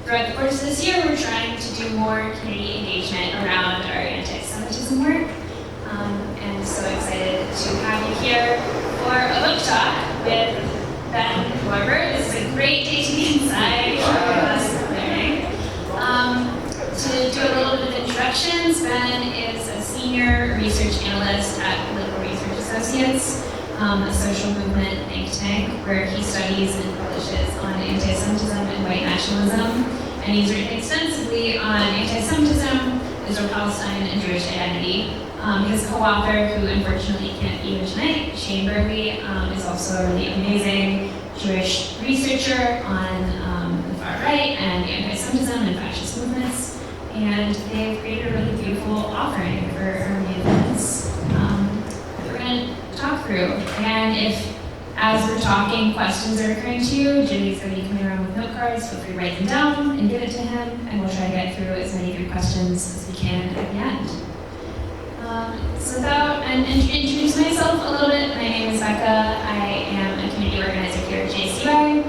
throughout the course of this year, we're trying to do more community engagement around our anti-Semitism work. And so excited to have you here for a book talk with Ben Lorber. This is a great day to be inside for us learning. To do a little bit of introductions, Ben is a senior research analyst at Political Research Associates, a social movement think tank where he studies and publishes on anti-Semitism and white nationalism. And he's written extensively on anti-Semitism, Israel-Palestine, and Jewish identity. His co-author, who unfortunately can't be here tonight, Shane Burley, is also a really amazing Jewish researcher on the far right and anti-Semitism and fascist movements. And they've created a really beautiful offering for our main events that we're going to talk through. And if, as we're talking, questions are occurring to you, Jimmy's going to be coming around with note cards. Feel free to write them down and give it to him, and we'll try to get through as many of your questions as we can at the end. So introduce myself a little bit. My name is Becca. I am a community organizer here at JCUA,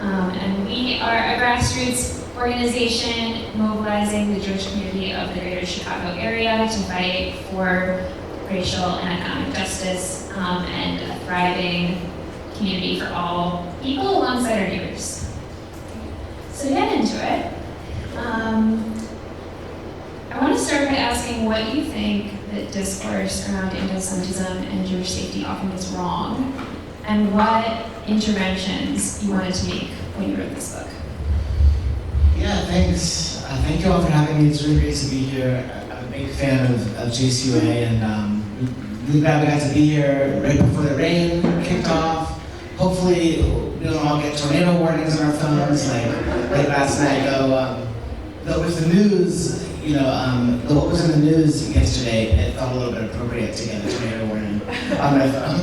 and we are a grassroots organization mobilizing the Jewish community of the greater Chicago area to fight for racial and economic justice and a thriving community for all people alongside our neighbors. So to get into it, I want to start by asking what you think that discourse around anti-Semitism and Jewish safety often gets wrong, and what interventions you wanted to make when you wrote this book. Yeah, thanks. Thank you all for having me. It's really great to be here. I'm a big fan of JCUA, and really glad we got to be here right before the rain kicked off. Hopefully, we don't all get tornado warnings on our phones like last night. Though with the news, what was in the news yesterday, it felt a little bit appropriate to get a tornado warning on my phone.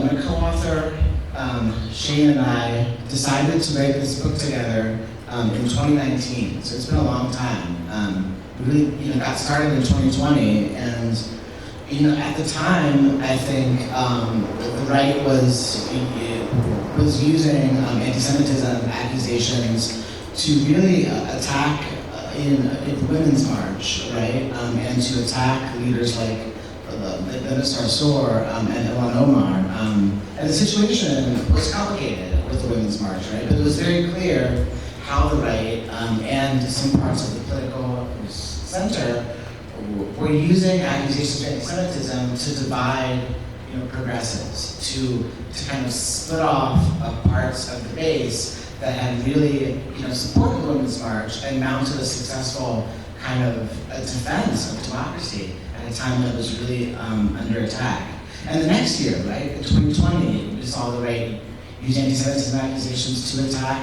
My co-author, Shane and I decided to write this book together in 2019, so it's been a long time. We really got started in 2020, and at the time, I think the right was using anti-Semitism accusations to really attack in the Women's March, right? And to attack leaders like Benazir Sor and Ilhan Omar. And the situation was complicated with the Women's March, right? But it was very clear how the right and some parts of the political center were using accusations of anti-Semitism to divide progressives, to kind of split off parts of the base that had really supported the Women's March and mounted a successful kind of a defense of democracy at a time that was really under attack. And the next year, right, in 2020, we saw the right use anti-Semitism accusations to attack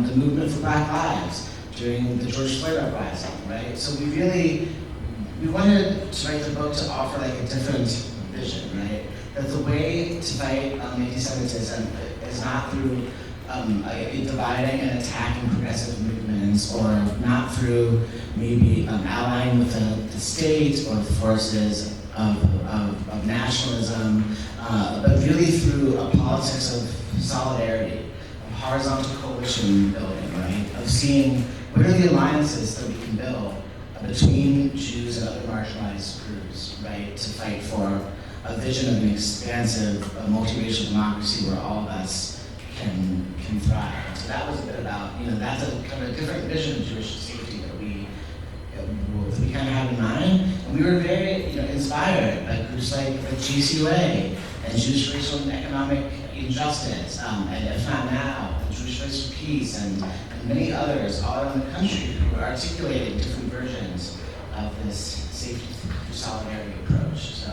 the movement for Black Lives during the George Floyd uprising, right? So we wanted to write the book to offer like a different vision, right? That the way to fight anti-Semitism is not through dividing and attacking progressive movements, or not through maybe allying with the state or the forces of nationalism, but really through a politics of solidarity, of horizontal coalition building, right? Of seeing what are the alliances that we can build between Jews and other marginalized groups, right? To fight for a vision of an expansive, multiracial democracy where all of us can thrive. So that was a bit about, that's a kind of a different vision of Jewish safety that we kind of have in mind. And we were very inspired by groups like the JCUA and Jewish Racial and Economic Injustice, and If Not Now, and Jewish Voice for Peace, and many others all around the country who are articulating different versions of this safety through solidarity approach. So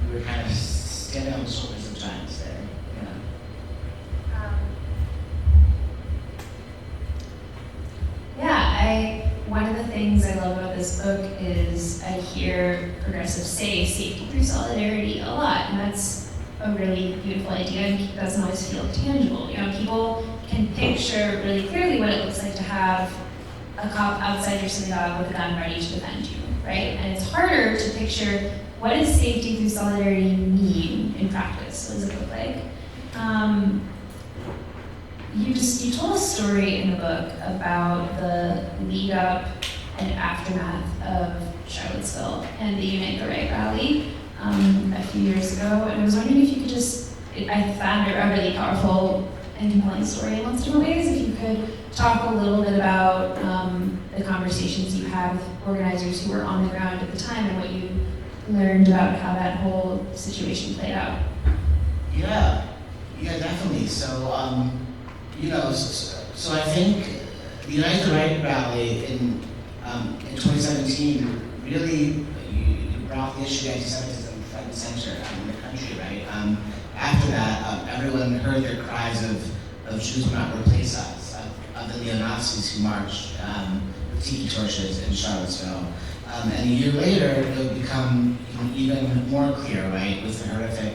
we were kind of standing on the shoulders of giants there. One of the things I love about this book is I hear progressives say safety through solidarity a lot, and that's a really beautiful idea, and it doesn't always feel tangible. People can picture really clearly what it looks like to have a cop outside your synagogue with a gun ready to defend you, right? And it's harder to picture what does safety through solidarity mean in practice? What does it look like? you told a story in the book about the lead up and aftermath of Charlottesville and the Unite the Right rally a few years ago, and I was wondering if you could I found it a really powerful and compelling story in lots of different ways. If you could talk a little bit about the conversations you had with organizers who were on the ground at the time and what you learned about how that whole situation played out. Yeah, definitely. So, so I think the Unite the Right rally in 2017 really brought the issue of anti-Semitism front and center in the country, right? After that, everyone heard their cries of Jews will not replace us, of the neo-Nazis who marched with tiki torches in Charlottesville. And a year later, it would become even more clear, right, with the horrific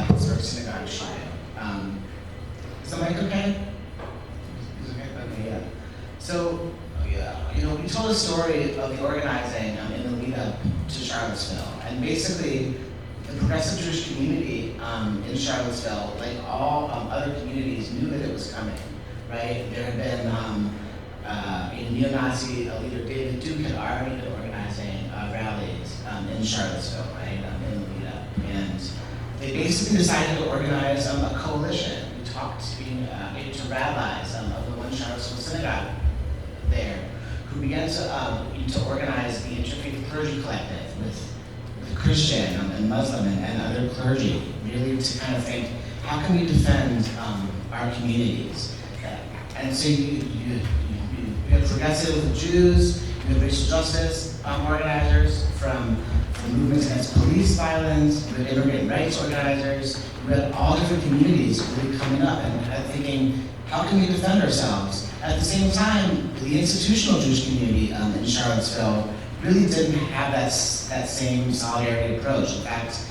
Pittsburgh synagogue shooting. Is the mic okay? Is it okay? Okay, yeah. So, we told a story of the organizing in the lead up to Charlottesville, and basically, the progressive Jewish community in Charlottesville, like all other communities, knew that it was coming, right? There had been neo-Nazi leader David Duke had already been organizing rallies in Charlottesville, right, in the lead up, and they basically decided to organize a coalition. We talked to rabbis of the one Charlottesville synagogue there, who began to organize the Interfaith Clergy Collective with Christian and Muslim and other clergy, really to kind of think, how can we defend our communities? And so you have progressive Jews, you have racial justice organizers from movements against police violence, you have immigrant rights organizers, you have all different communities really coming up and thinking, how can we defend ourselves? At the same time, the institutional Jewish community in Charlottesville really didn't have that same solidarity approach. In fact,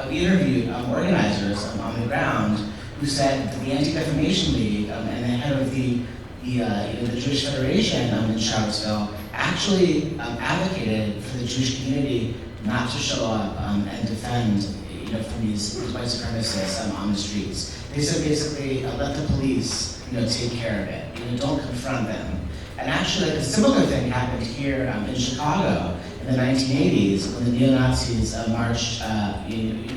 we interviewed organizers on the ground who said that the Anti-Defamation League and the head of the Jewish Federation in Charlottesville actually advocated for the Jewish community not to show up and defend from these white supremacists on the streets. They said basically, let the police take care of it. Don't confront them. And actually, a similar thing happened here in Chicago in the 1980s when the neo-Nazis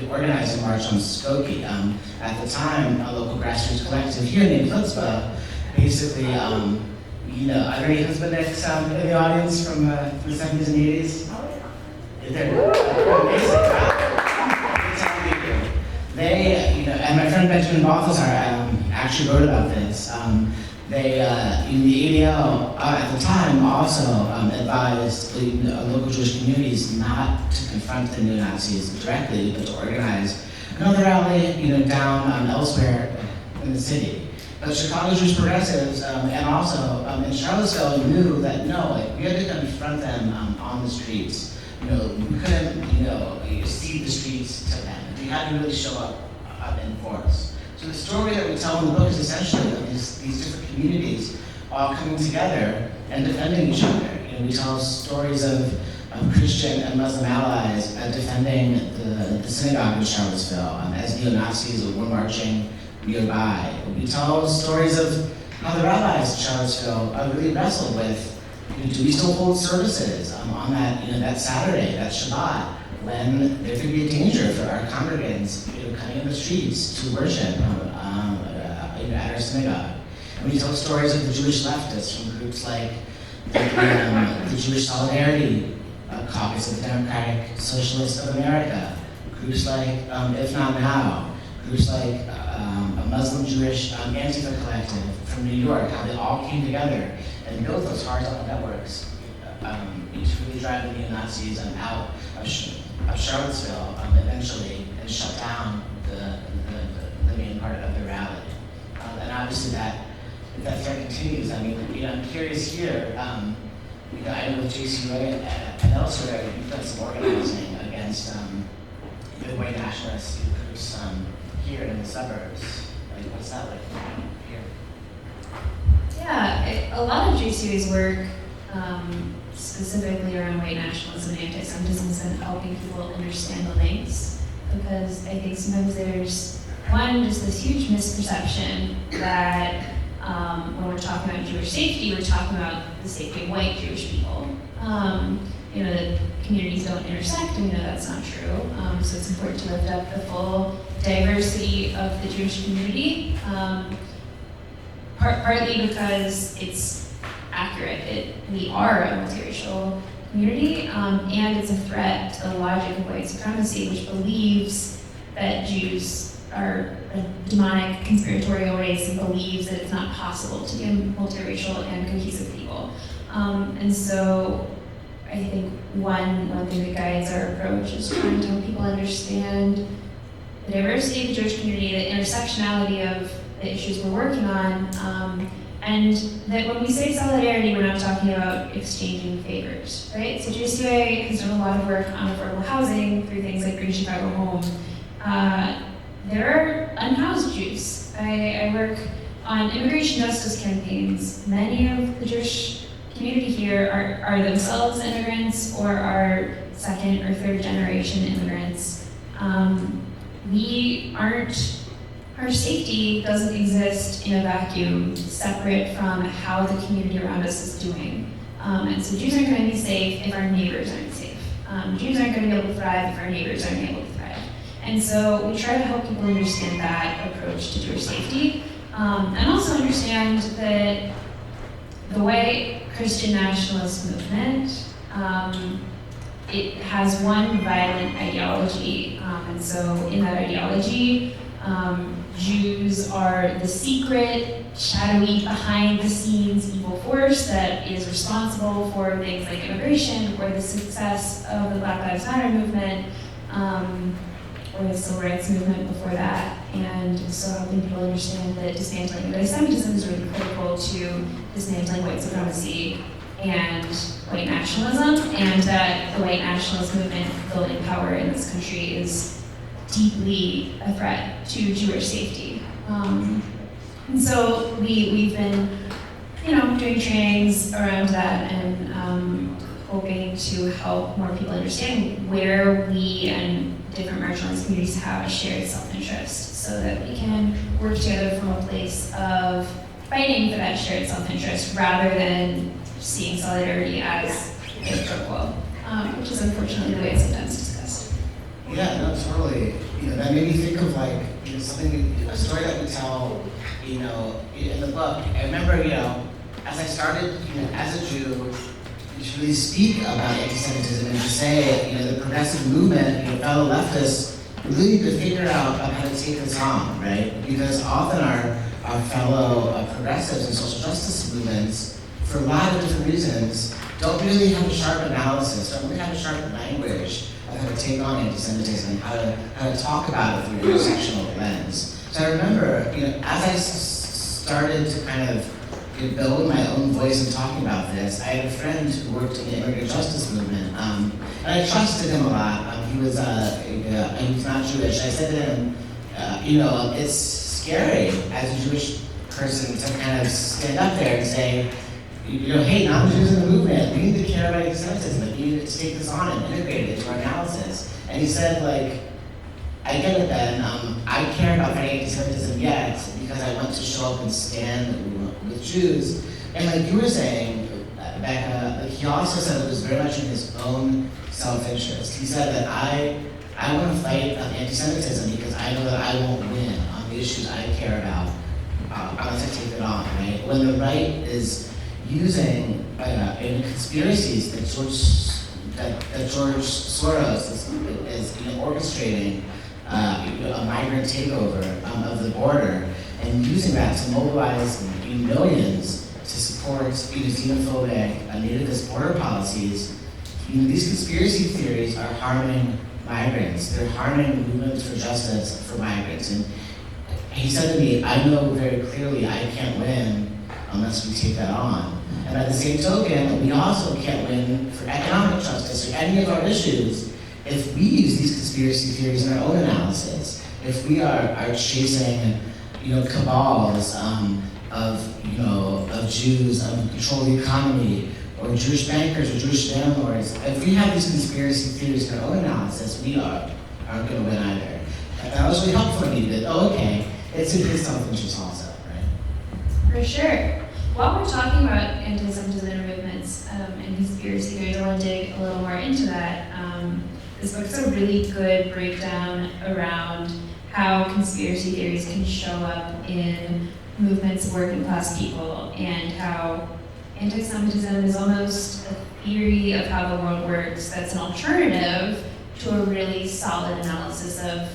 organized a march on Skokie. At the time, a local grassroots collective here named Chutzpah, basically, are there any Chutzpahniks in the audience from the 70s and 80s? Is there? They, and my friend Benjamin Balthazar actually wrote about this. They, in the ADL at the time, also advised local Jewish communities not to confront the neo-Nazis directly, but to organize another rally, down elsewhere in the city. But Chicago Jewish progressives and also in Charlottesville knew that we had to confront them on the streets. We couldn't, cede the streets to them. We had to really show up in force. So the story that we tell in the book is essentially of these different communities all coming together and defending each other. We tell stories of Christian and Muslim allies defending the synagogue in Charlottesville as neo-Nazis were marching nearby. We tell stories of how the rabbis in Charlottesville really wrestled with, do we still hold services on that Saturday, that Shabbat, when there could be a danger for our congregants coming in the streets to worship at our synagogue. And we tell stories of the Jewish leftists from groups like the Jewish Solidarity Caucus of the Democratic Socialists of America, groups like If Not Now, groups like a Muslim Jewish Antifa collective from New York, how they all came together and built those horizontal networks to really drive the neo-Nazis out of Charlottesville eventually and shut down the main part of the rally. And obviously that threat continues. I'm curious here, I know with JCUA and elsewhere, you've done some organizing against the white nationalist groups here in the suburbs. What's that like here? Yeah, a lot of JCUA's work specifically around white nationalism and anti-Semitism and helping people understand the links, because I think sometimes there's one, just this huge misperception that when we're talking about Jewish safety, we're talking about the safety of white Jewish people. That communities don't intersect, and we know that's not true. So it's important to lift up the full diversity of the Jewish community, partly because it's accurate. We are a multiracial community, and it's a threat to the logic of white supremacy, which believes that Jews are a demonic conspiratorial race and believes that it's not possible to be a multiracial and cohesive people. And so I think one thing that guides our approach is trying to help people understand the diversity of the Jewish community, the intersectionality of the issues we're working on, and that when we say solidarity, we're not talking about exchanging favors, right? So JCUA has done a lot of work on affordable housing through things like Green Chicago Home. There are unhoused Jews. I work on immigration justice campaigns. Many of the Jewish community here are themselves immigrants or are second or third generation immigrants. Our safety doesn't exist in a vacuum separate from how the community around us is doing. And so Jews aren't going to be safe if our neighbors aren't safe. Jews aren't going to be able to thrive if our neighbors aren't able to thrive. And so we try to help people understand that approach to Jewish safety, and also understand that the white Christian nationalist movement, it has one violent ideology, and so in that ideology, Jews are the secret, shadowy, behind-the-scenes evil force that is responsible for things like immigration or the success of the Black Lives Matter movement, or the civil rights movement before that. And so helping people understand that dismantling antisemitism is really critical to dismantling white supremacy and white nationalism, and that the white nationalist movement building power in this country is deeply a threat to Jewish safety. And so we've been, doing trainings around that and hoping to help more people understand where we and different marginalized communities have a shared self-interest, so that we can work together from a place of fighting for that shared self-interest rather than seeing solidarity as a pro quo, which is unfortunately the way it's sometimes discussed. Yeah, no, totally. That made me think of a story that we tell, in the book. I remember, as I started, as a Jew, to really speak about anti-Semitism and to say, the progressive movement, fellow leftists, really need to figure out how to take this on, right? Because often our fellow progressives and social justice movements, for a lot of different reasons, don't really have a sharp analysis, don't really have a sharp language of how to take on anti-Semitism and how to talk about it through an intersectional lens. So I remember, as I started to kind of build my own voice in talking about this, I had a friend who worked in the immigrant justice movement, and I trusted him a lot. He was not Jewish. I said to him, it's scary as a Jewish person to kind of stand up there and say, hey, non-Jews in the movement, we need to care about anti-Semitism. We need to take this on and integrate it into our analysis. And he said, I get it, Ben. I care about fighting anti-Semitism yet because I want to show up and stand with Jews. And like you were saying, Becca, he also said it was very much in his own self-interest. He said that I want to fight anti-Semitism because I know that I won't win on the issues I care about unless I take it on, right? When the right is using in conspiracies that George Soros is orchestrating a migrant takeover of the border and using that to mobilize millions to support xenophobic, nativist border policies. These conspiracy theories are harming migrants. They're harming movements for justice for migrants. And he said to me, I know very clearly I can't win unless we take that on. And by the same token, we also can't win for economic justice or any of our issues if we use these conspiracy theories in our own analysis. If we are chasing, cabals of Jews who control the economy, or Jewish bankers or Jewish landlords, if we have these conspiracy theories in our own analysis, we aren't going to win either. And that was really helpful for me that, oh, okay, it's in his self-interest also, right? For sure. While we're talking about anti-Semitism movements and conspiracy theories, I want to dig a little more into that. This book's a really good breakdown around how conspiracy theories can show up in movements of working class people, and how anti-Semitism is almost a theory of how the world works that's an alternative to a really solid analysis of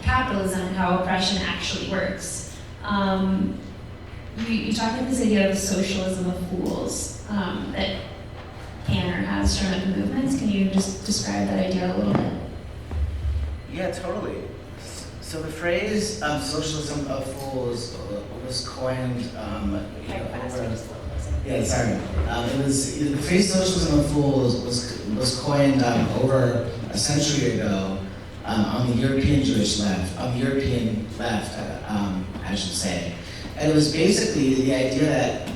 capitalism and how oppression actually works. You talk about this idea of socialism of fools that can or has shown up in movements. Can you just describe that idea a little bit? Yeah, totally. So the phrase socialism of fools was coined over... Yeah, sorry. The phrase socialism of fools was coined over a century ago on the European Jewish left, I should say. And it was basically the idea that,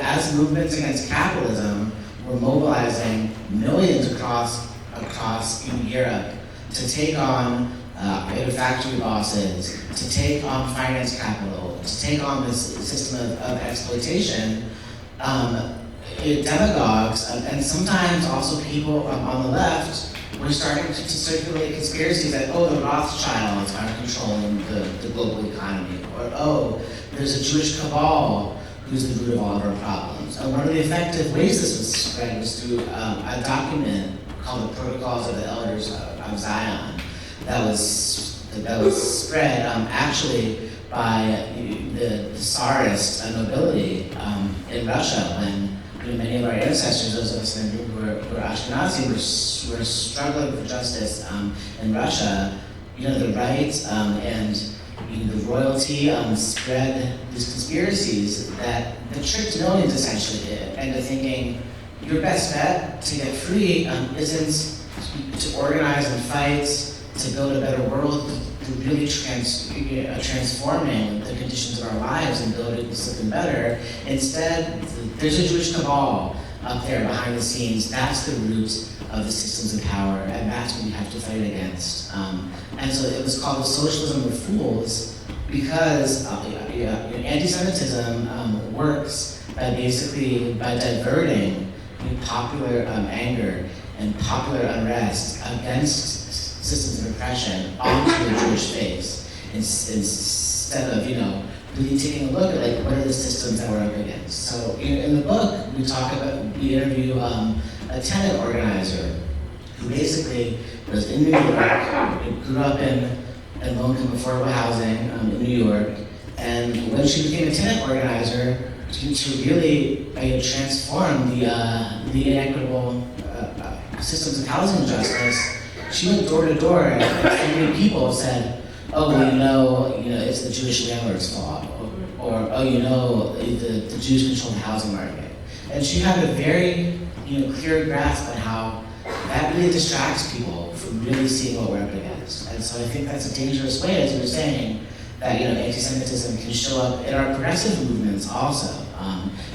as movements against capitalism were mobilizing millions across Europe to take on factory bosses, to take on finance capital, to take on this system of exploitation, demagogues and sometimes also people on the left were starting to circulate conspiracies that, oh, the Rothschilds are controlling the global economy, or oh, there's a Jewish cabal who's the root of all of our problems. And one of the effective ways this was spread was through a document called the Protocols of the Elders of Zion that was spread actually by the Tsarist nobility in Russia when many of our ancestors, those of us in the group who were Ashkenazi, were struggling for justice in Russia. The right and the royalty spread these conspiracies that tricked millions essentially into thinking your best bet to get free isn't to organize and fight to build a better world, to really transforming the conditions of our lives and building something better. Instead, there's a Jewish cabal up there behind the scenes. That's the root of the systems of power, and that's what we have to fight against. And so it was called the socialism of fools because anti-Semitism works by diverting popular anger and popular unrest against systems of oppression onto the Jewish face, instead of really taking a look at what are the systems that we're up against. So in the book we interview a tenant organizer who basically was in New York, grew up in low-income affordable housing in New York, and when she became a tenant organizer to really transform the inequitable systems of housing justice, she went door to door, and so many people said, "Oh, well, it's the Jewish landlord's fault," or "Oh, the Jews control the housing market." And she had a very, clear grasp on how that really distracts people from really seeing what we're up against. And so I think that's a dangerous way, as you were saying, that anti-Semitism can show up in our progressive movements also,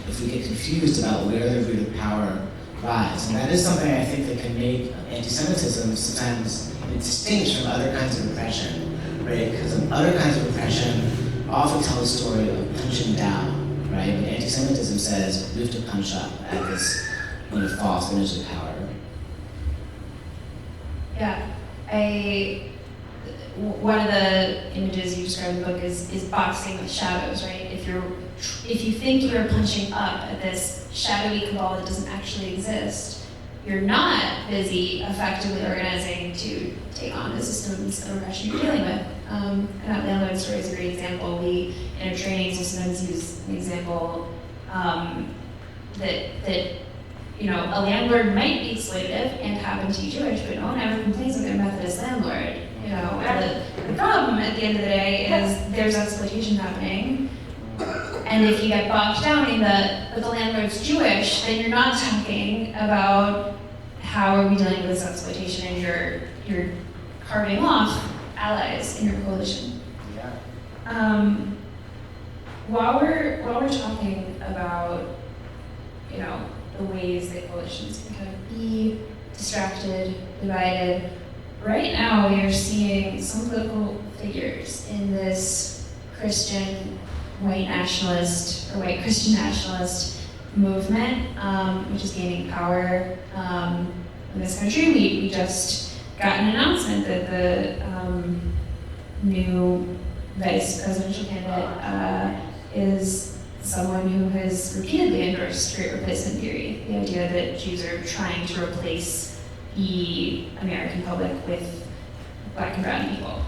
if we get confused about where the root of power lies. And that is something I think that can make anti-Semitism sometimes distinct from other kinds of oppression, right? Because other kinds of oppression often tell a story of punching down, right? But anti-Semitism says we have to punch up at this false image of power. Yeah, one of the images you describe in the book is boxing with shadows, right? If you think you're punching up at this shadowy cabal that doesn't actually exist, you're not busy effectively organizing to take on the systems of oppression you're dealing with. And that landlord story is a great example. We, in our trainings, will sometimes use an example that a landlord might be exploitative and happen to be Jewish, but no one ever complains of their Methodist landlord. The problem at the end of the day is there's exploitation happening. And if you get bogged down in that the landlord's Jewish, then you're not talking about how are we dealing with this exploitation, and you're carving off allies in your coalition. Yeah. While we're talking about the ways that coalitions can kind of be distracted, divided, right now we are seeing some political figures in this Christian white nationalist or white Christian nationalist movement, which is gaining power in this country. We just got an announcement that the new vice presidential candidate is someone who has repeatedly endorsed great replacement theory, the idea that Jews are trying to replace the American public with Black and brown people.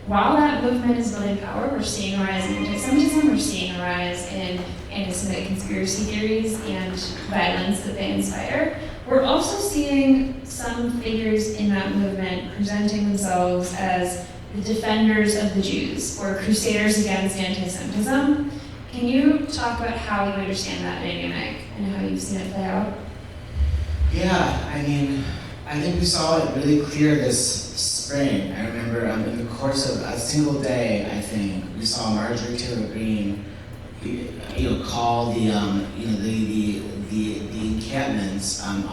While that movement is building power, we're seeing a rise in anti-Semitism, we're seeing a rise in anti-Semitic conspiracy theories and violence that they inspire. We're also seeing some figures in that movement presenting themselves as the defenders of the Jews or crusaders against anti-Semitism. Can you talk about how you understand that dynamic and how you've seen it play out? Yeah, I mean, I think we saw it really clear this spring. I remember in the course of a single day, I think, we saw Marjorie Taylor Greene, call the encampments on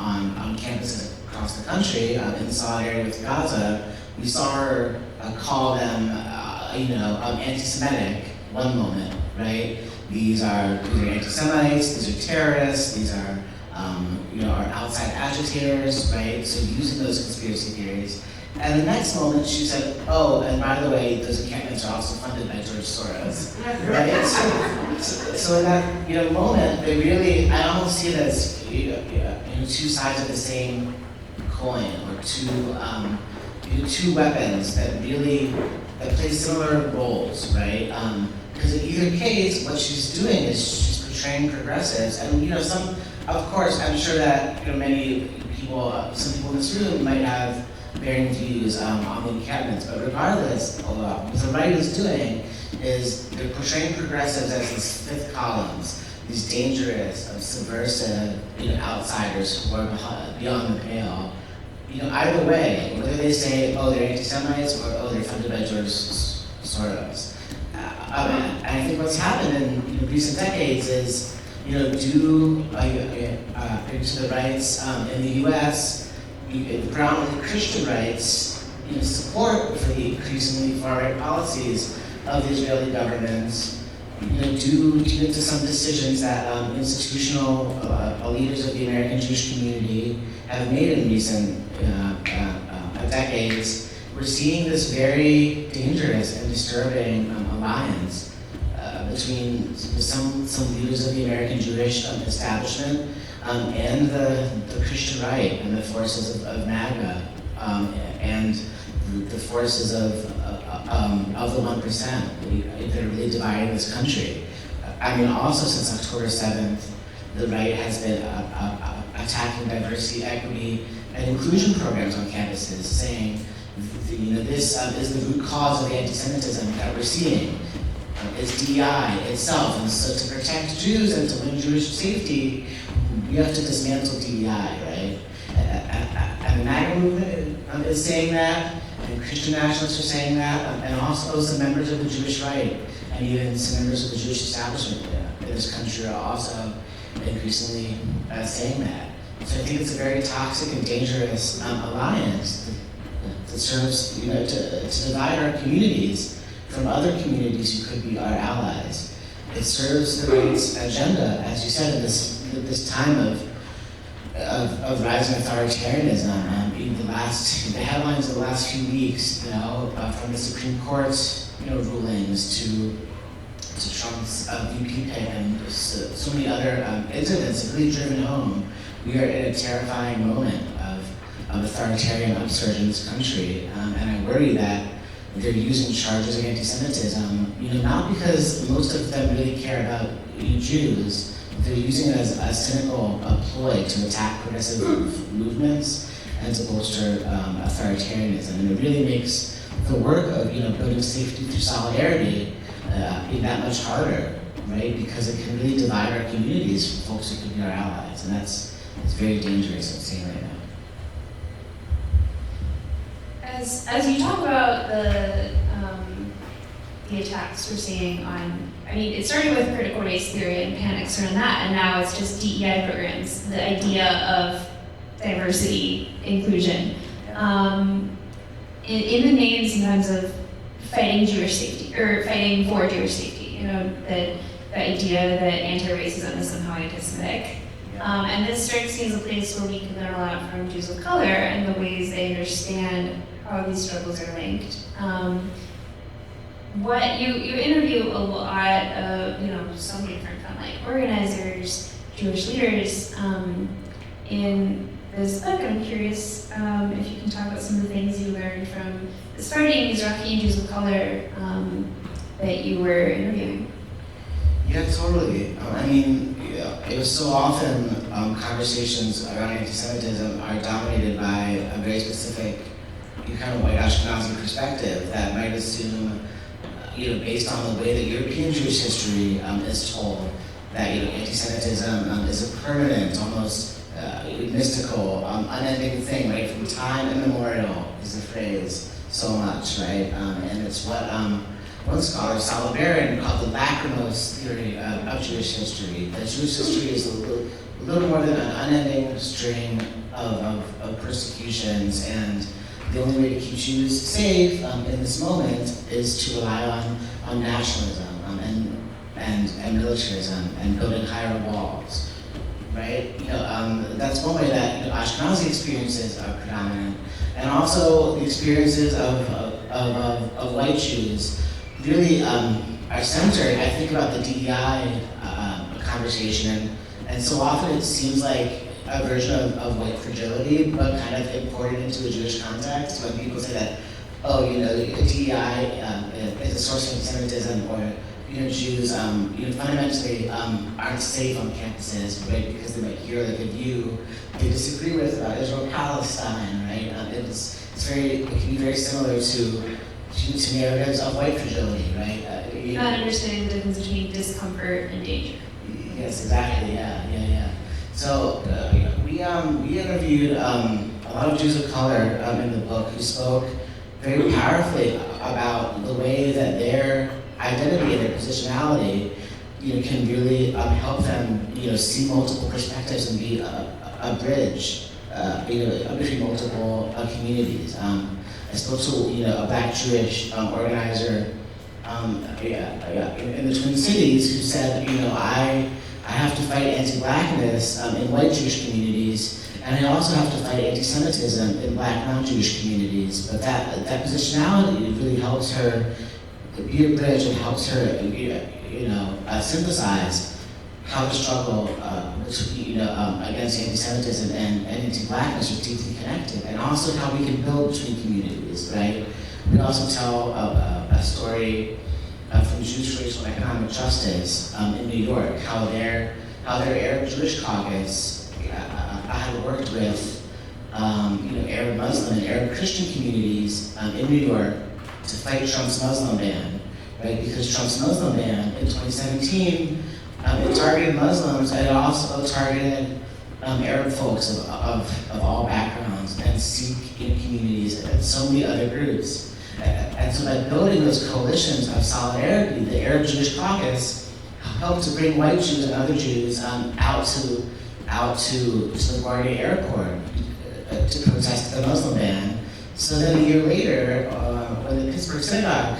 campuses across the country in solidarity with Gaza. We saw her call them, anti-Semitic one moment, right? These are anti-Semites, these are terrorists, these are our outside agitators, right? So using those conspiracy theories. And the next moment she said, oh, and by the way, those encampments are also funded by George Soros, right? So in that moment, they really, I almost see it as two sides of the same coin, or two weapons that play similar roles, right? Because in either case, what she's doing is she's portraying progressives, and some. Of course, I'm sure that many people, some people in this room might have varying views on the encampments, but regardless, what the right is doing is they're portraying progressives as these fifth columns, these dangerous, subversive, outsiders who are beyond the pale. Either way, whether they say, oh, they're anti-Semites, or oh, they're funded by George Soros. And I think what's happened in recent decades is, due to the rights in the U.S., the predominantly Christian rights, support for the increasingly far-right policies of the Israeli government, due to some decisions that institutional leaders of the American Jewish community have made in recent decades. We're seeing this very dangerous and disturbing alliance between some leaders of the American Jewish establishment and the Christian right and the forces of MAGA and the forces of the 1% that are really dividing this country. I mean, also since October 7th, the right has been attacking diversity, equity, and inclusion programs on campuses, saying, this is the root cause of the anti-Semitism that we're seeing. Is DEI itself, and so to protect Jews and to win Jewish safety, we have to dismantle DEI, right? And the MAGA movement is saying that, and Christian nationalists are saying that, and also some members of the Jewish right, and even some members of the Jewish establishment in this country are also increasingly saying that. So I think it's a very toxic and dangerous alliance that serves, to divide our communities from other communities who could be our allies. It serves the right's agenda, as you said, in this time of rising authoritarianism. The headlines of the last few weeks, from the Supreme Court, rulings to Trump's VP pick and so many other incidents have really driven home. We are in a terrifying moment of authoritarian upsurge in this country, and I worry that they're using charges of anti-Semitism, not because most of them really care about Jews. They're using it as a cynical ploy to attack progressive movements and to bolster authoritarianism. And it really makes the work of building safety through solidarity that much harder, right? Because it can really divide our communities from folks who could be our allies, and it's very dangerous, I'm saying right now. As you talk about the attacks we're seeing on, it started with critical race theory and panics around that, and now it's just DEI programs, the idea of diversity, inclusion. in the name sometimes of fighting Jewish safety, or fighting for Jewish safety, the idea that anti-racism is somehow anti-Semitic. And this strikes me as a place where we can learn a lot from Jews of color and the ways they understand how these struggles are linked. You interview a lot of, so many different frontline organizers, Jewish leaders, in this book. I'm curious if you can talk about some of the things you learned from the starting Mizrahi and Jews of color that you were interviewing. Yeah, totally. It was so often conversations around anti-Semitism are dominated by a very specific kind of white Ashkenazi perspective that might assume, based on the way that European Jewish history is told, that anti-Semitism is a permanent, almost mystical, unending thing, right? From time immemorial is the phrase so much, right? And it's what one scholar, Sala Baron, called the lachrymose theory of Jewish history. That Jewish history is a little more than an unending string of persecutions, and the only way to keep Jews safe in this moment is to rely on nationalism and militarism and building higher walls, right? That's one way that Ashkenazi experiences are predominant, and also the experiences of white Jews really are centered. I think about the DEI conversation, and so often it seems like a version of white fragility, but kind of imported into a Jewish context. When people say that, DEI is a source of antisemitism, or Jews fundamentally aren't safe on campuses, right? Because they might hear like a view they disagree with about Israel-Palestine, right? It can be very similar to narratives of white fragility, right? Not understanding the difference between discomfort and danger. Yes, exactly. Yeah. So we interviewed a lot of Jews of color in the book who spoke very powerfully about the way that their identity and their positionality, can really help them, see multiple perspectives and be a bridge, between multiple communities. I spoke to a Black Jewish organizer in the Twin Cities who said, I have to fight anti-Blackness in white Jewish communities, and I also have to fight anti-Semitism in Black non-Jewish communities. But that positionality really helps her be a bridge and helps her, synthesize how the struggle against anti-Semitism and anti-Blackness are deeply connected, and also how we can build between communities, right? We also tell a story from Jewish Racial and Economic Justice in New York, how their Arab Jewish caucus had worked with Arab Muslim and Arab Christian communities in New York to fight Trump's Muslim ban, right? Because Trump's Muslim ban in 2017, it targeted Muslims, and it also targeted Arab folks of all backgrounds and Sikh communities and so many other groups. And so by building those coalitions of solidarity, the Arab Jewish Caucus helped to bring white Jews and other Jews out to LaGuardia Airport to protest the Muslim ban. So then a year later, when the Pittsburgh synagogue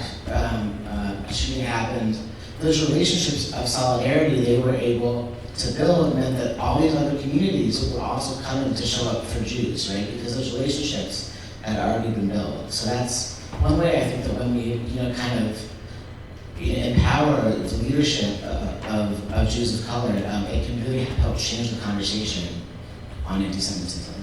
shooting happened, those relationships of solidarity they were able to build meant that all these other communities were also coming to show up for Jews, right? Because those relationships had already been built. So that's one way I think that when we kind of empower the leadership of Jews of color, it can really help change the conversation on anti-Semitism.